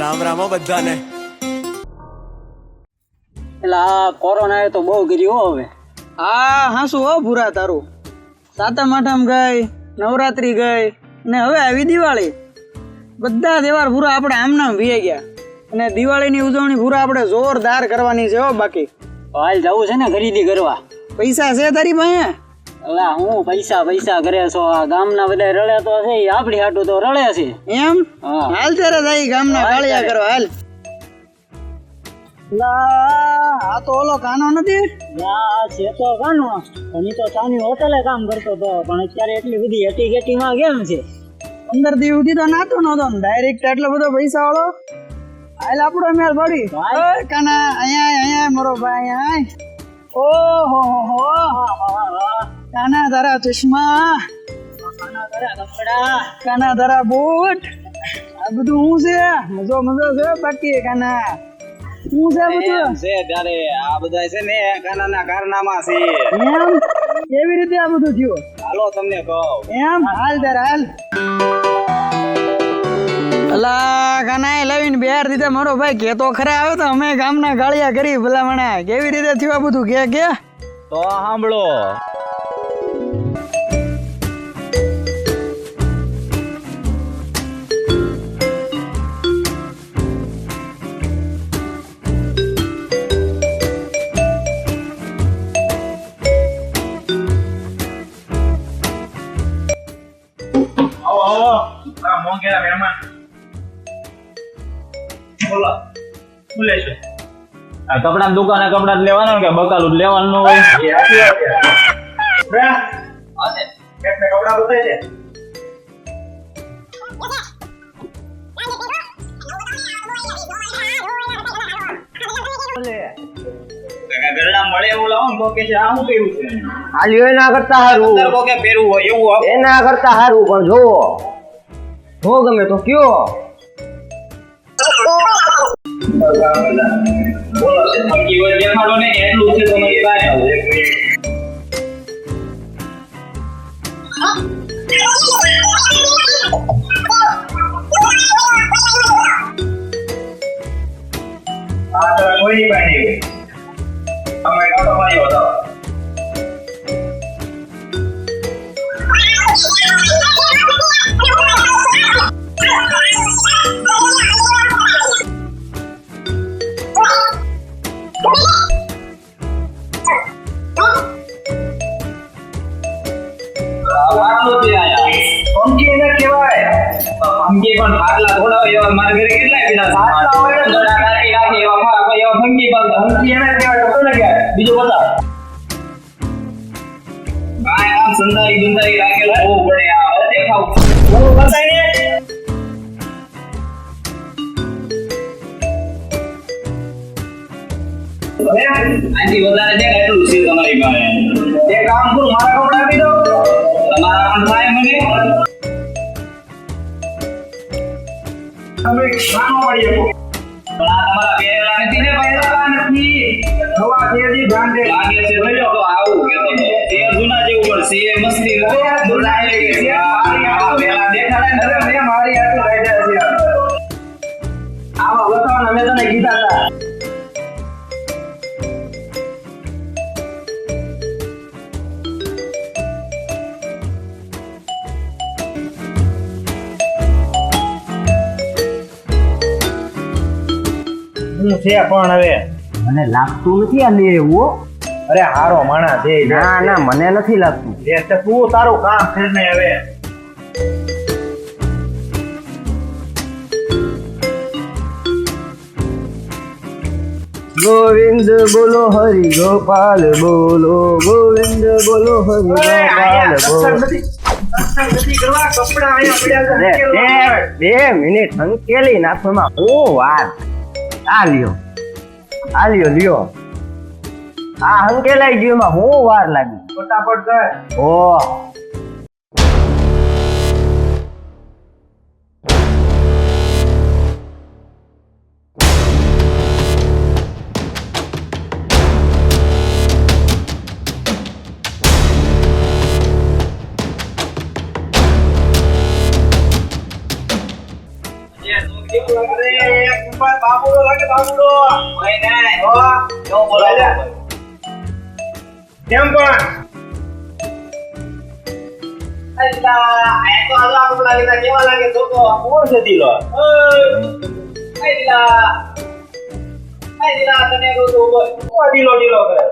રામ રામ હો બધાને. એટલે આ કોરોના એ તો બહુ કર્યું હો હવે. હા શું હો ભૂરા તારું. સાતમ આઠમ ગઈ, નવરાત્રી ગઈ ને હવે આવી દિવાળી. બધા તહેવાર પૂરા આપણે આમનામ વી ગયા અને દિવાળીની ઉજવણી પૂરા આપણે જોરદાર કરવાની છે હો. બાકી હાલ જવું છે ને ખરીદી કરવા. પૈસા છે તારી પાસે? અલા હું પૈસા કરે છો? આ ગામના બધા રડે તો છે, આપડી હાટું તો રડે છે એમ. હા. હાલ ત્યારે જાય ગામના કાળિયા કરવા હાલ. આ તો ઓલો કાનો નથી? ના છે તો કાનો, પણ ઈ તો ચાની હોટલે કામ કરતો હતો, પણ અત્યારે એટલી બધી હેટી ગેટીમાં કેમ છે? 15 દી સુધી તો નાતો નતો ડાયરેક્ટ એટલો બધો પૈસા વાળો. હાલ આપણો મેળ પડી. ઓય કાના અહીંયા મારો ભાઈ અહીંયા. ઓહો હો કાના તારા ચશ્મા, કાના તારા કપડા, કાના તારા બૂટ, આ બધું શું છે? મજો છે બાકી કાના શું છે બધું? છે ત્યારે આ બધા છે ને કાનાના કારનામા છે. એમ કેવી રીતે આ બધું થયું? હાલો તમને કહું. એમ હાલ તારે હાલ. અલા કાના એ લાવીને બિહાર દીધા મારો ભાઈ. કે તો ખરા આવે તો અમે ગામના ગાળિયા કરી ભલામણા. કેવી રીતે થયું આ બધું કે તો સાંભળો. મોંઘેરા મહેમાન બોલો શું લેશો? આ કપડાની દુકાને કપડા લેવાના કે બકાલું જ લેવાનું હોય? કપડા બતાય છે. ગરડા મળે એવું લાવો ને તો કે છે આ શું કર્યું છે? હાલ્યો એના કરતા હારું, કે પહેરવું હોય એવું એના કરતા હારું. પણ જોવો જો ગમે તો કયો. બોલો છે ફરકી હોય દેખાડો ને એટલું છે તમારી પાસે. આ તો કોઈ નહીં પાડી અમે કાટો પાડ્યો હતો. ફંકી પણ આટલા થોડા હોય એવા મારા ઘરે કેટલાય પેલા આટલા હોય ને થોડા કાઢી નાખી એવા ફાક હોય એવા ફંકી પણ ફંકી એને કહેવાય તો ને કહેવાય. બીજું બતાવ. ભાઈ આમ સંદાઈ બંદાઈ રાખેલા બહુ પડે આ દેખાવ બહુ બતાય ને. આથી વધારે દેખ એટલું છે તમારી પાસે. એક કામ કરું મારા કપડા આપી દો તમારા કામ થાય મને. તમે કામ પડી શકો પણ આ તમારા પહેરેલા નથી ને પહેરેલા નથી. નવા તેજી બ્રાન્ડે લાગે છે ભઈઓ તો આવું કેતો તો તે જૂના જેવું પણ છે મસ્તી કરે બોલાય કે છે મારી આ પહેલા દેખાડે ને મે મારી આટલું રહી જાય છે. આવા બતાવને મેં તને કીધા હતા. છે પણ હવે મને લાગતું નથી આ લે એવું. અરે હારો માણા છે. ના ના મને નથી લાગતું. એટલે તું તારું કામ છે ને હવે. ગોવિંદ બોલો હરિ ગોપાલ બોલો, ગોવિંદ બોલો હરિ ગોપાલ બોલો. કપડા અહીંયા બે મિનિટ સંકેલી નાખવામાં હું વાત. આ લ્યો લ્યો આ હંકેલાઈ ગયું માં હું વાર લાગી. ફટાફટ કર. ઓ અરે એક નંબર બાબુડો લાગે બાબુડો. ઓય નહીં. હો જો બોલાય. કેમ પણ? અલ્લા આ તો આલો આપ લાગે તા કેવા લાગે તો કોણ છે દીલો? અલ્લા તને કો તો કો ઢીલો કરે.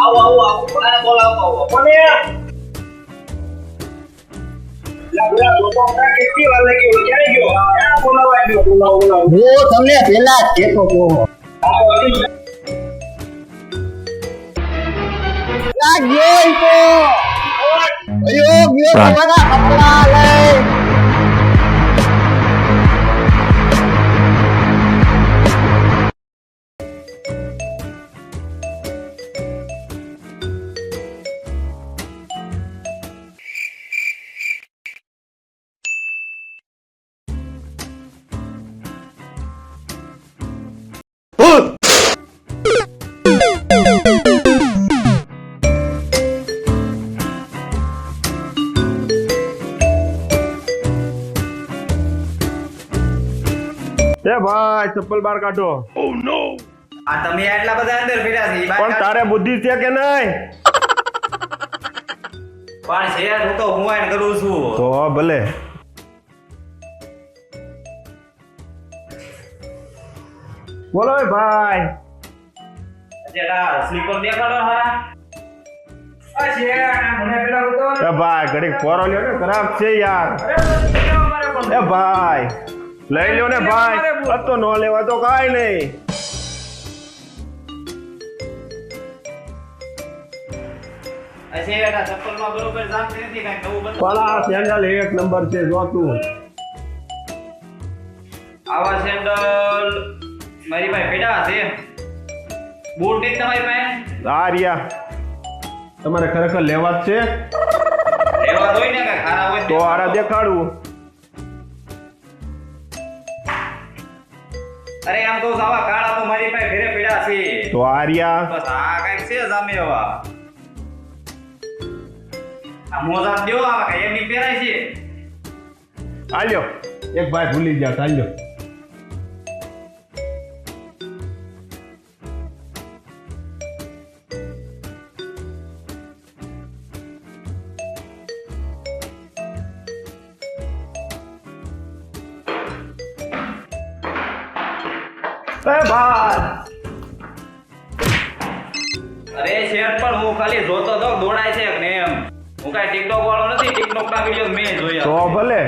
આવો આને બોલાવો કોને લાગલા તો કેટલી વાર લાગી ઓલી ક્યારે ગયો ક્યાં બોલાવા ગયો બોલાવો હું તમને પેલા જ કહેતો હતો ગયો બધા કપડા લઈ એ ભાઈ ચપ્પલ બહાર કાઢો. આ તમે આટલા બધા અંદર ફેર્યા છે પણ તારે બુદ્ધિ છે કે નહીં? પણ શેર હું તો હુંવાઈન કરું છું તો ભલે. બોલો એ ભાઈ. જેડા સ્લીપર દેખાડો હારા આ શેર મને પેલા તો એ ભાઈ ઘડીક પોરો લ્યો ને ખરાબ છે યાર. એ ભાઈ લઈ લ્યો ને ભાઈ. તો નો લેવા તો કાઈ નહીં. આ શેર ચપ્પલ માં બરોબર જામ નથી કાઈ નવું બતાવો પણ આ સેન્ડલ એક નંબર છે જો તું. આવા સેન્ડલ મારી પાસે પેડા છે બૂટ ને તમારી પાસે આ રહ્યા તમારે ખરેખર લેવા જ છે લેવા દોય ને કે ખારા હોય તો આરા દેખાડવું. અરે આમ તો આવા કાળા તો મારી પાસે ઘરે પેડા છે તો આ રહ્યા બસ આ કઈક છે જામે આવા આ મોજા દ્યો આવા કઈ એમની પહેરાય છે આલ્યો એક ભાઈ ભૂલી ગયા ચાલ્યો. એ ભાઈ અરે શેર પણ હું ખાલી જોતો તો દોડાય છે ને એમ હું કાઈ ટિકટોક વાળો નથી ટિકટોક ના વિડિયો મેં જોયા તો ભલે.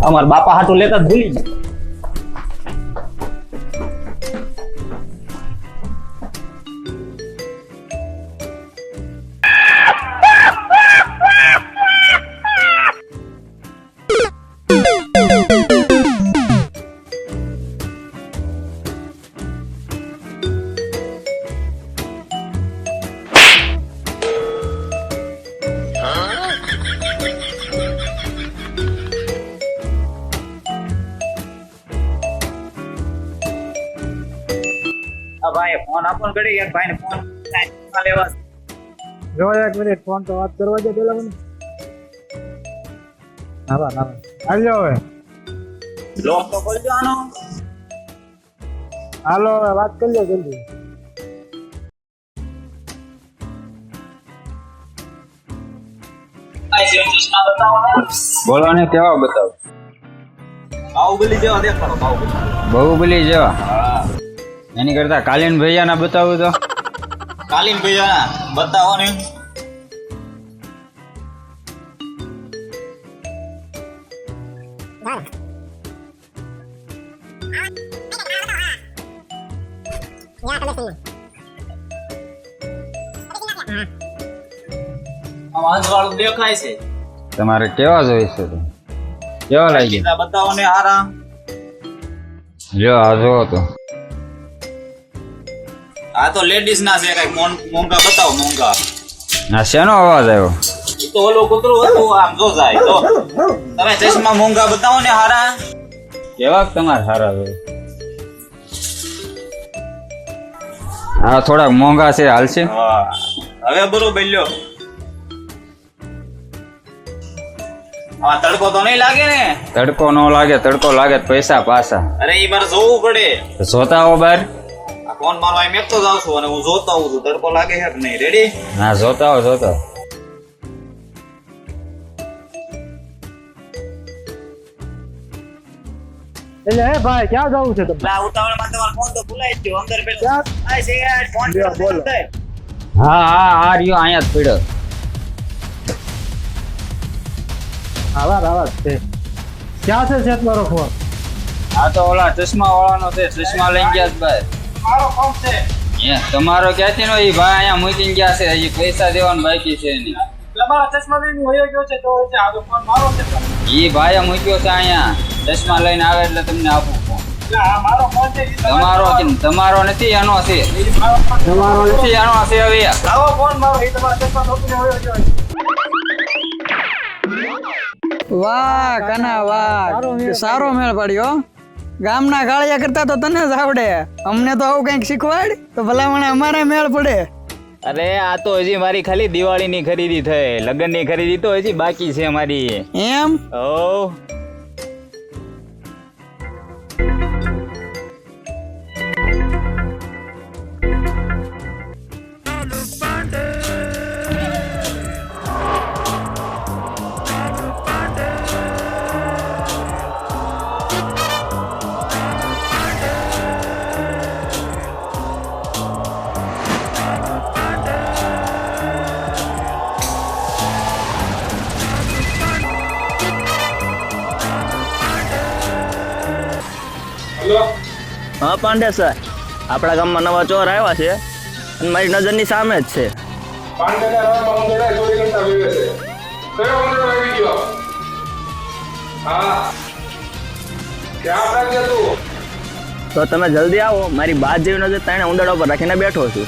અમાર બાપા હાટું લેતા જ ભૂલી ગયા. ભાઈ ફોન આપો ને ઘડી એક ભાઈને ફોન લેવા જો એક મિનિટ ફોન તો વાત કરવા દે પેલા મને. હા હાલો હવે લોક તો ખોલજો આનો હાલો હવે વાત કરી લો જલ્દી. બોલો ને કેવા બતાવો બાહુબલી જેવા દેખાડો બાહુબલી બાહુબલી જેવા એની કરતા કાલીન ભૈયા ના બતાવું તો કાલીન ભૈયા બતાવો ને આવાજ વાળું દેખાય છે તમારે કેવા જોઈશે તો કેવા લાગ્યા બતાવો ને હારા જો આ જોવો તો આ તો લેડીઝ ના છે કઈક મોંઘા બતાવો મોંઘા આ શેનો અવાજ આવ્યો તો ઓલું કૂતરું હતું આમ જો જાય જો તમે ચશ્મા મોંઘા બતાવો ને હારા કેવાક તમારે સારા હોય હા થોડાક મોંઘા છે હાલશે હા હવે બરોબર લ્યો હા તડકો તો નહીં લાગે ને તડકો ન લાગે તડકો લાગે તો પૈસા પાછા અરે ઈ મારે જોવું પડે તો જોતા આવો બહાર આ ફોન મારો અહીં મેકતો જાઉં છું અને હું જોતો આવું છું તડકો લાગે છે કે નહીં રેડી હા જોતા આવો જોતા આવો. એટલે હે ભાઈ ક્યાં જવું છે તમને ઉતાવળમાં તમારો ફોન તો ભૂલાઈ જ ગયો અંદર પેલો આ છે યાર ફોન બોલો. હા હા હા રહ્યો અહીંયા જ પડ્યો આવા છે ક્યાં છે સેટ મારો ફોન આ તો ઓલા ચશ્મા વાળાનો છે ચશ્મા લઈ ગયા જ બહાર મારો ફોન છે તમારો ક્યાંથી નો ઈ ભાઈ અહીંયા મૂકી ગયા છે હજી પૈસા દેવાનું બાકી છે નહીં તમારા ચશ્મા લઈને વયો ગયો છે તો આ ફોન મારો છે ઈ ભાઈ મૂક્યો છે અહીંયા ચશ્મા લઈને આવે એટલે તમને આપું ફોન આ મારો ફોન છે તમારો નથી એનો છે તમારો નથી એનો છે હવે લાવો ફોન મારો એ તમારા ચશ્મા નોકરીને વયો ગયો વાહ કના વાહ સારો મેળ પડ્યો ગામના ગાળિયા કરતા તો તને જ આવડે અમને તો આવું કંઈક શીખવાડ તો ભલામણ અમારે મેળ પડે અરે આ તો હજી મારી ખાલી દિવાળીની ખરીદી થઈ લગ્નની ખરીદી તો હજી બાકી છે મારી એમ ઓ હા પાંડે સર આપણા ગામમાં નવા ચોર આવ્યા છે અને મારી નજરની સામે જ છે તો તમે જલ્દી આવો મારી બાદ જેવી નજર તાણે ઉંદરડા પર રાખીને બેઠો છું